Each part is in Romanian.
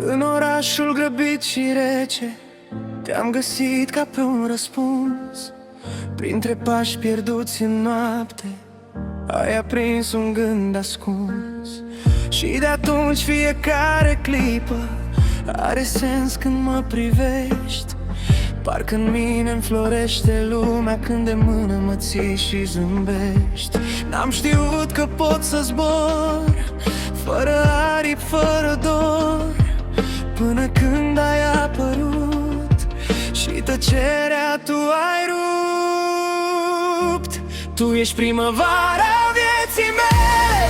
În orașul grăbit și rece te-am găsit ca pe un răspuns. Printre pași pierduți în noapte ai aprins un gând ascuns. Și de atunci fiecare clipă are sens când mă privești. Parcă în mine înflorește lumea când de mână mă ții și zâmbești. N-am știut că pot să zbor fără aripi, fără dor, până când ai apărut și tăcerea tu ai rupt. Tu ești primăvara vieții mele,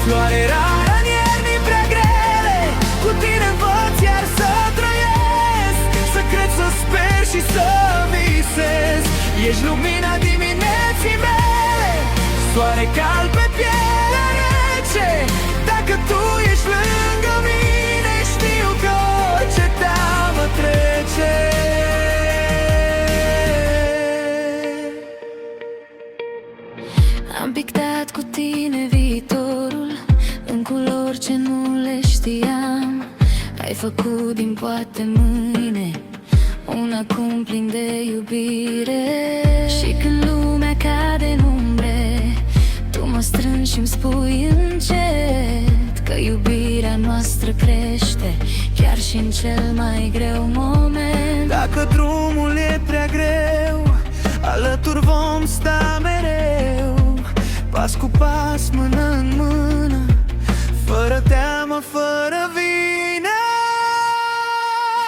floare rară în ierni prea grele. Cu tine învăț iar să trăiesc, să cred, să sper și să visez. Ești lumina dimineții mele, soare cald pe pielea rece. Dacă tu ești lângă mine, știu că orice teamă trece. Am pictat cu tine viitorul în culori ce nu le știam. Ai făcut din poate mâine un acum plin de iubire. Și când lumea cade în umbre, tu mă strângi și-mi spui încet că iubirea noastră crește chiar și în cel mai greu moment. Dacă drumul e prea greu, alături vom sta mereu, pas cu pas, mână în mână, fără teamă, fără vină.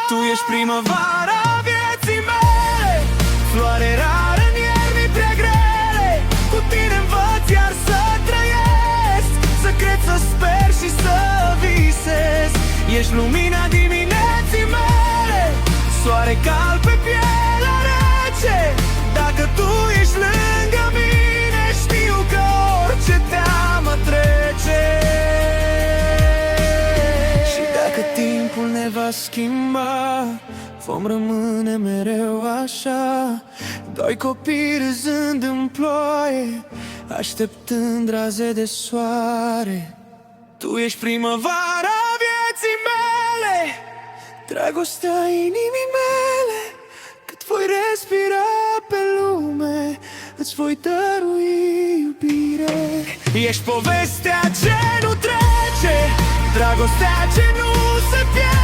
Tu ești primăvara vieții mele, floare rară în ierni prea grele. Cu tine învăț iar să trăiesc, să cred, să sper și să visez. Ești lumina dimineții mele, soare cald pe pielea rece. Dacă tu ești lângă mine, știu că orice teamă trece. Și dacă timpul ne va schimba, vom rămâne mereu așa, doi copii râzând în ploaie, așteptând raze de soare. Tu ești primăvara vieții mele, dragostea inimii mele. Cât voi respira pe lume, îți voi dărui iubire. Ești povestea ce nu trece, dragostea ce nu se pierde.